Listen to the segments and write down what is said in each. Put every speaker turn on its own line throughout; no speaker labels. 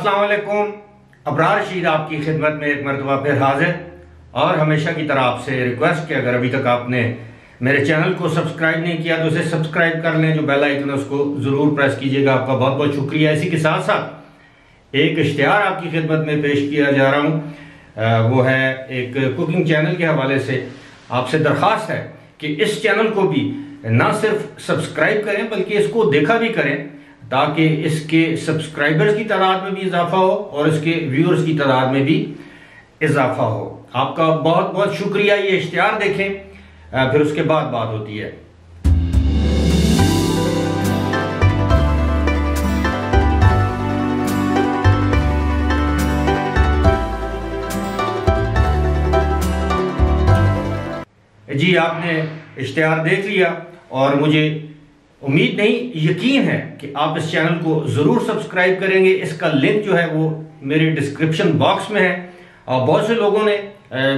अस्सलाम वालेकुम। अबरार रशीद आपकी खिदमत में एक मरतबा फिर हाजिर, और हमेशा की तरह आपसे रिक्वेस्ट कि अगर अभी तक आपने मेरे चैनल को सब्सक्राइब नहीं किया तो उसे सब्सक्राइब कर लें। जो बेल आइकन है उसको ज़रूर प्रेस कीजिएगा। आपका बहुत बहुत शुक्रिया। इसी के साथ साथ एक इश्तिहार आपकी खिदमत में पेश किया जा रहा हूँ, वो है एक कुकिंग चैनल के हवाले से। आपसे दरख्वास्त है कि इस चैनल को भी ना सिर्फ सब्सक्राइब करें बल्कि इसको देखा भी करें, ताकि इसके सब्सक्राइबर्स की तादाद में भी इजाफा हो और इसके व्यूअर्स की तादाद में भी इजाफा हो। आपका बहुत बहुत शुक्रिया। ये इश्तिहार देखें, फिर उसके बाद बात होती है। जी, आपने इश्तिहार देख लिया और मुझे उम्मीद नहीं, यकीन है कि आप इस चैनल को ज़रूर सब्सक्राइब करेंगे। इसका लिंक जो है वो मेरे डिस्क्रिप्शन बॉक्स में है। और बहुत से लोगों ने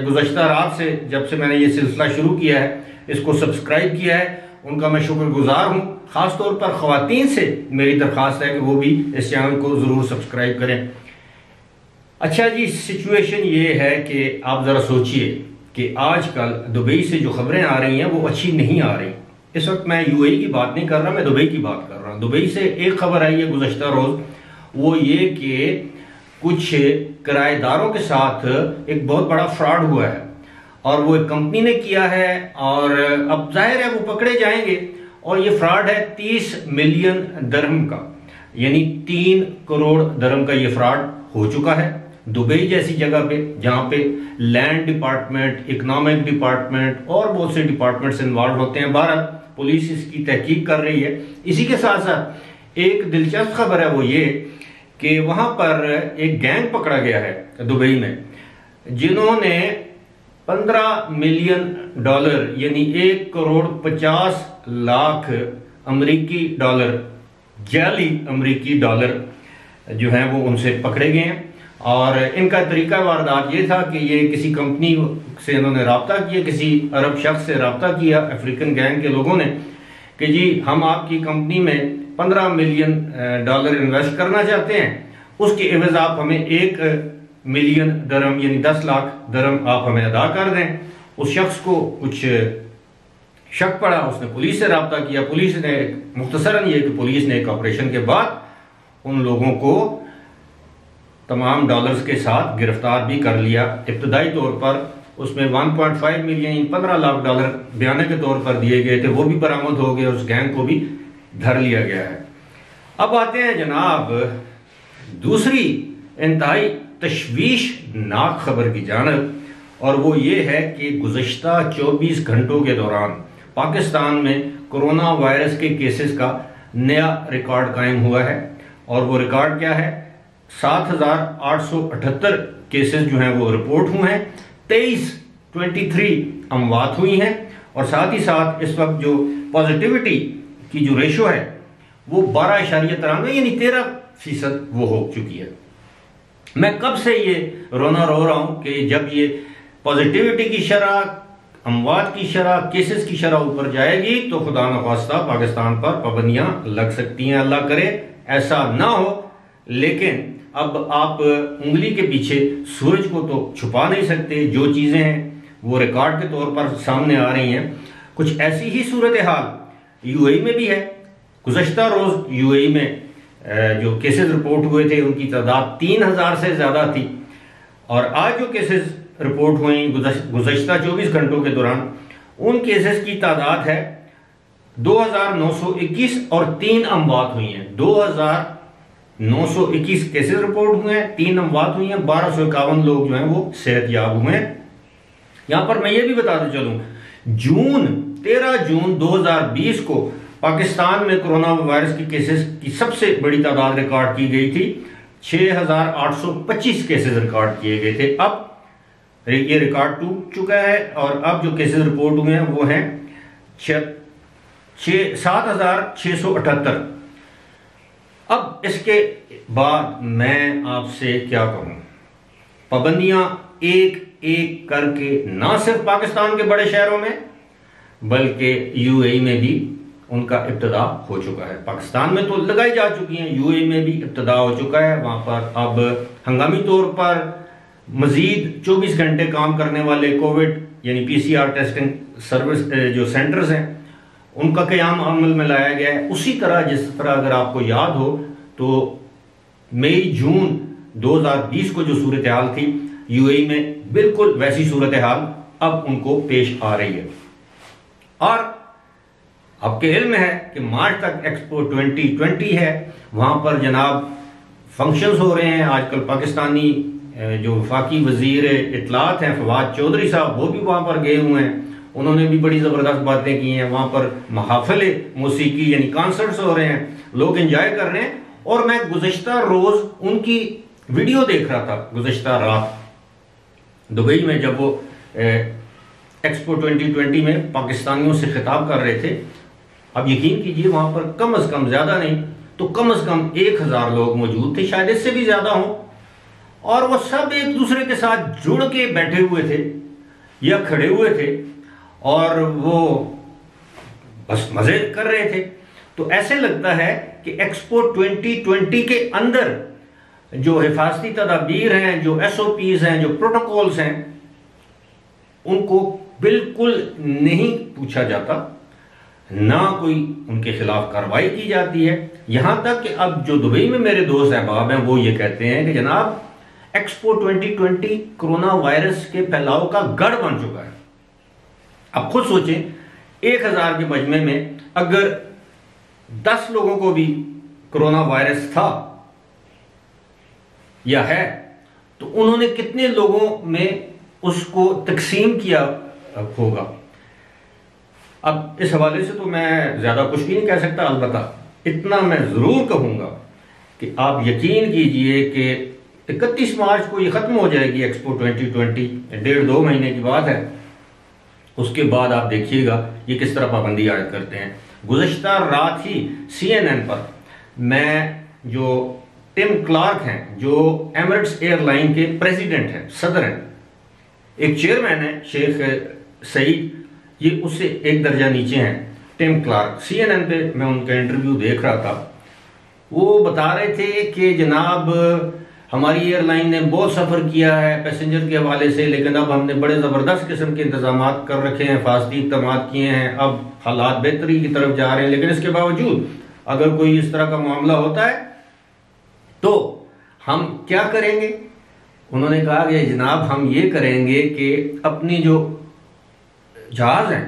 गुज़श्ता रात से, जब से मैंने ये सिलसिला शुरू किया है, इसको सब्सक्राइब किया है। उनका मैं शुक्रगुजार हूँ। ख़ास तौर पर ख़वातीन से मेरी दरख्वास्त है कि वो भी इस चैनल को ज़रूर सब्सक्राइब करें। अच्छा जी, सिचुएशन ये है कि आप ज़रा सोचिए कि आजकल दुबई से जो खबरें आ रही हैं वो अच्छी नहीं आ रही। इस वक्त मैं यूएई की बात नहीं कर रहा, मैं दुबई की बात कर रहा हूँ। दुबई से एक खबर आई है गुज़श्ता रोज़, वो ये कि कुछ किराएदारों के साथ एक बहुत बड़ा फ्रॉड हुआ है और वो एक कंपनी ने किया है। और अब जाहिर है वो पकड़े जाएंगे। और ये फ्रॉड है 30 मिलियन दरहम का, यानी 3 करोड़ दरहम का ये फ्रॉड हो चुका है। दुबई जैसी जगह पे, जहाँ पे लैंड डिपार्टमेंट, इकोनॉमिक डिपार्टमेंट और बहुत से डिपार्टमेंट्स इन्वॉल्व होते हैं। भारत पुलिस इसकी तहकीक कर रही है। इसी के साथ साथ एक दिलचस्प खबर है, वो ये कि वहां पर एक गैंग पकड़ा गया है दुबई में, जिन्होंने 15 मिलियन डॉलर यानी 1 करोड़ 50 लाख अमेरिकी डॉलर, जाली अमेरिकी डॉलर जो है वो उनसे पकड़े गए हैं। और इनका तरीका वारदात ये था कि ये किसी कंपनी से इन्होंने रब्ता किया, किसी अरब शख्स से रब्ता किया, अफ्रीकन गैंग के लोगों ने, कि जी हम आपकी कंपनी में 15 मिलियन डॉलर इन्वेस्ट करना चाहते हैं, उसके एवज आप हमें 1 मिलियन दरहम यानी 10 लाख दरहम आप हमें अदा कर दें। उस शख्स को कुछ शक पड़ा, उसने पुलिस से रब्ता किया। पुलिस ने, मुख्तसरन ये कि पुलिस ने एक ऑपरेशन के बाद उन लोगों को तमाम डॉलर्स के साथ गिरफ्तार भी कर लिया। इब्तदाई तौर पर उसमें 1.5 मिलियन 15 लाख डॉलर बयाने के तौर पर दिए गए थे, वो भी बरामद हो गए। उस गैंग को भी धर लिया गया है। अब आते हैं जनाब दूसरी इंतहाई तशवीशनाक खबर की जानिब, और वो ये है कि गुज़श्ता 24 घंटों के दौरान पाकिस्तान में कोरोना वायरस के केसेस का नया रिकॉर्ड कायम हुआ है। और वो रिकॉर्ड क्या है? 7,878 केसेस जो हैं वो रिपोर्ट हुए हैं, 23 अमवात हुई हैं। और साथ ही साथ इस वक्त जो पॉजिटिविटी की जो रेशो है वो 12.93 यानी 13% वो हो चुकी है। मैं कब से ये रोना रो रहा हूं कि जब ये पॉजिटिविटी की शरह, अमवात की शरह, केसेस की शरह ऊपर जाएगी तो खुदा न खास्ता पाकिस्तान पर पाबंदियां लग सकती हैं। अल्लाह करे ऐसा ना हो। लेकिन अब आप उंगली के पीछे सूरज को तो छुपा नहीं सकते। जो चीजें हैं वो रिकॉर्ड के तौर पर सामने आ रही हैं। कुछ ऐसी ही सूरत हाल यूएई में भी है। गुज़श्ता रोज यूएई में जो केसेस रिपोर्ट हुए थे उनकी तादाद 3,000 से ज्यादा थी। और आज जो केसेस रिपोर्ट हुई गुज़श्ता 24 घंटों के दौरान, उन केसेस की तादाद है 2,921 और 3 अमवात हुई हैं। 2,921 केसेस रिपोर्ट हुए हैं, 3 अमवात हुई हैं, 1251 लोग जो हैं वो सेहतयाब हुए हैं। यहां पर मैं ये भी बताते चलूं, 13 जून 2020 को पाकिस्तान में कोरोना वायरस के केसेस की सबसे बड़ी तादाद रिकॉर्ड की गई थी। 6,825 केसेस रिकॉर्ड किए गए थे। अब ये रिकॉर्ड टूट चुका है और अब जो केसेस रिपोर्ट हुए हैं वो हैं 7,678। अब इसके बाद मैं आपसे क्या कहूं, पाबंदियां एक एक करके ना सिर्फ पाकिस्तान के बड़े शहरों में बल्कि यूएई में भी उनका इब्तिदा हो चुका है। पाकिस्तान में तो लगाई जा चुकी हैं, यूएई में भी इब्तिदा हो चुका है। वहाँ पर अब हंगामी तौर पर मजीद 24 घंटे काम करने वाले कोविड यानी पीसीआर टेस्टिंग सर्विस जो सेंटर्स हैं उनका क़याम अमल में लाया गया है। उसी तरह जिस तरह अगर आपको याद हो तो मई जून 2020 को जो सूरत हाल थी यूएई में, बिल्कुल वैसी सूरत हाल अब उनको पेश आ रही है। और आपके इल्म है कि मार्च तक एक्सपो 2020 है, वहां पर जनाब फंक्शंस हो रहे हैं। आजकल पाकिस्तानी जो वफाकी वजीर इतलात हैं फवाद चौधरी साहब, वो भी वहां पर गए हुए हैं। उन्होंने भी बड़ी ज़बरदस्त बातें की हैं। वहां पर महाफिल मौसीकी यानी कॉन्सर्ट्स हो रहे हैं, लोग एंजॉय कर रहे हैं। और मैं गुज़श्ता रोज उनकी वीडियो देख रहा था, गुज़श्ता रात दुबई में, जब वो एक्सपो 2020 में पाकिस्तानियों से खिताब कर रहे थे। अब यकीन कीजिए वहां पर कम से कम, ज्यादा नहीं तो कम से कम 1000 लोग मौजूद थे, शायद इससे भी ज्यादा हो। और वो सब एक दूसरे के साथ जुड़ के बैठे हुए थे या खड़े हुए थे और वो बस मजे कर रहे थे। तो ऐसे लगता है कि एक्सपो 2020 के अंदर जो हिफाजती तदाबीर हैं, जो SOPs हैं, जो प्रोटोकॉल्स हैं, उनको बिल्कुल नहीं पूछा जाता, ना कोई उनके खिलाफ कार्रवाई की जाती है। यहां तक कि अब जो दुबई में मेरे दोस्त अहबाब हैं वो ये कहते हैं कि जनाब एक्सपो 2020 कोरोना वायरस के फैलाव का गढ़ बन चुका है। अब खुद सोचें, 1000 के मजमे में अगर 10 लोगों को भी कोरोना वायरस था या है तो उन्होंने कितने लोगों में उसको तकसीम किया होगा। अब इस हवाले से तो मैं ज्यादा कुछ भी नहीं कह सकता, अलबत्ता इतना मैं जरूर कहूंगा कि आप यकीन कीजिए कि 31 मार्च को ये खत्म हो जाएगी एक्सपो 2020, 1.5-2 महीने की बात है। उसके बाद आप देखिएगा ये किस तरह पाबंदी आयद करते हैं। गुज़श्ता रात ही CNN पर मैं, जो टिम क्लार्क हैं, जो एमिरेट्स एयरलाइन के प्रेसिडेंट हैं, सदर हैं, एक चेयरमैन है शेख सईद, ये उससे एक दर्जा नीचे हैं, टिम क्लार्क। CNN पे मैं उनका इंटरव्यू देख रहा था। वो बता रहे थे कि जनाब हमारी एयरलाइन ने बहुत सफ़र किया है पैसेंजर के हवाले से, लेकिन अब हमने बड़े ज़बरदस्त किस्म के इंतजाम कर रखे हैं, हिफाजती इक़दाम किए हैं, अब हालात बेहतरी की तरफ जा रहे हैं। लेकिन इसके बावजूद अगर कोई इस तरह का मामला होता है तो हम क्या करेंगे? उन्होंने कहा कि जनाब हम ये करेंगे कि अपनी जो जहाज हैं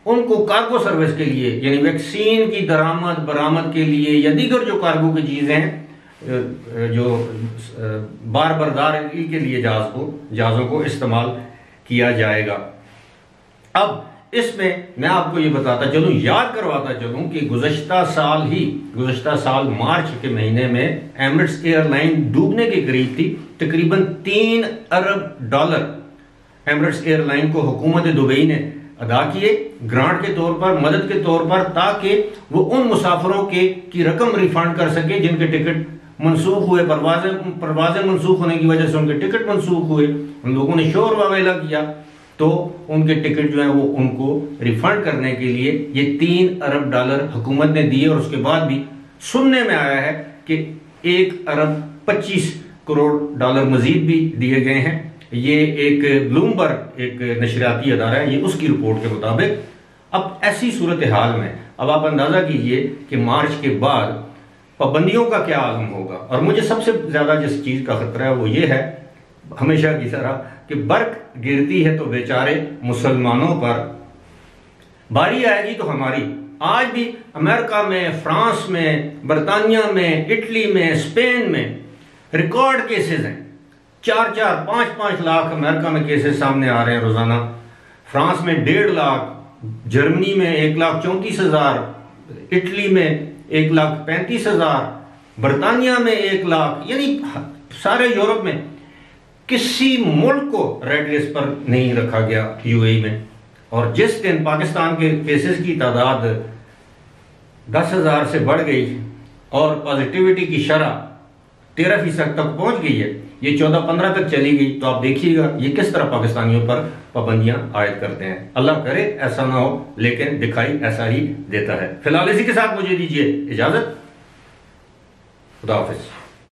उनको कार्गो सर्विस के लिए, यानी वैक्सीन की दरामद बरामद के लिए या दीगर जो कार्गो की चीज़ें हैं, जो बार बरदारी के लिए जहाज़ों को इस्तेमाल किया जाएगा। अब इसमें मैं आपको ये बताता चलूं, याद करवाता चलूं कि गुज़श्ता साल मार्च के महीने में एमिरेट्स एयरलाइन डूबने के करीब थी। तकरीबन $3 अरब एमिरेट्स एयरलाइन को हुकूमत दुबई ने अदा किए ग्रांट के तौर पर, मदद के तौर पर, ताकि वो उन मुसाफिरों की रकम रिफंड कर सके जिनके टिकट मनसूख हुए, परवाजें मनसूख होने की वजह से उनके टिकट मनसूख हुए। उन लोगों ने शोर वगैरह किया तो उनके टिकट जो है वो उनको रिफंड करने के लिए ये $3 अरब हुकूमत ने दिए। और उसके बाद भी सुनने में आया है कि $1 अरब 25 करोड़ मजीद भी दिए गए हैं। ये एक ब्लूमबर्ग एक नशरियाती अदारा है, ये उसकी रिपोर्ट के मुताबिक। अब ऐसी सूरत हाल में अब आप अंदाजा कीजिए कि मार्च के बाद पाबंदियों का क्या आलम होगा। और मुझे सबसे ज्यादा जिस चीज का खतरा है वो ये है, हमेशा की तरह, कि बर्क गिरती है तो बेचारे मुसलमानों पर, बारी आएगी तो हमारी। आज भी अमेरिका में, फ्रांस में, बरतानिया में, इटली में, स्पेन में रिकॉर्ड केसेस हैं। 4-4, 5-5 लाख अमेरिका में केसेस सामने आ रहे हैं रोजाना। फ्रांस में 1.5 लाख, जर्मनी में 1,34,000, इटली में 1,35,000, बरतानिया में 1 लाख, यानी सारे यूरोप में किसी मुल्क को रेड लिस्ट पर नहीं रखा गया यूएई में। और जिस दिन पाकिस्तान के केसेस की तादाद 10,000 से बढ़ गई और पॉजिटिविटी की शरह 13% तक पहुंच गई है, ये 14-15 तक चली गई तो आप देखिएगा ये किस तरह पाकिस्तानियों पर पाबंदियां आयद करते हैं। अल्लाह करे ऐसा ना हो, लेकिन दिखाई ऐसा ही देता है। फिलहाल इसी के साथ मुझे दीजिए इजाजत। खुदा हाफिज।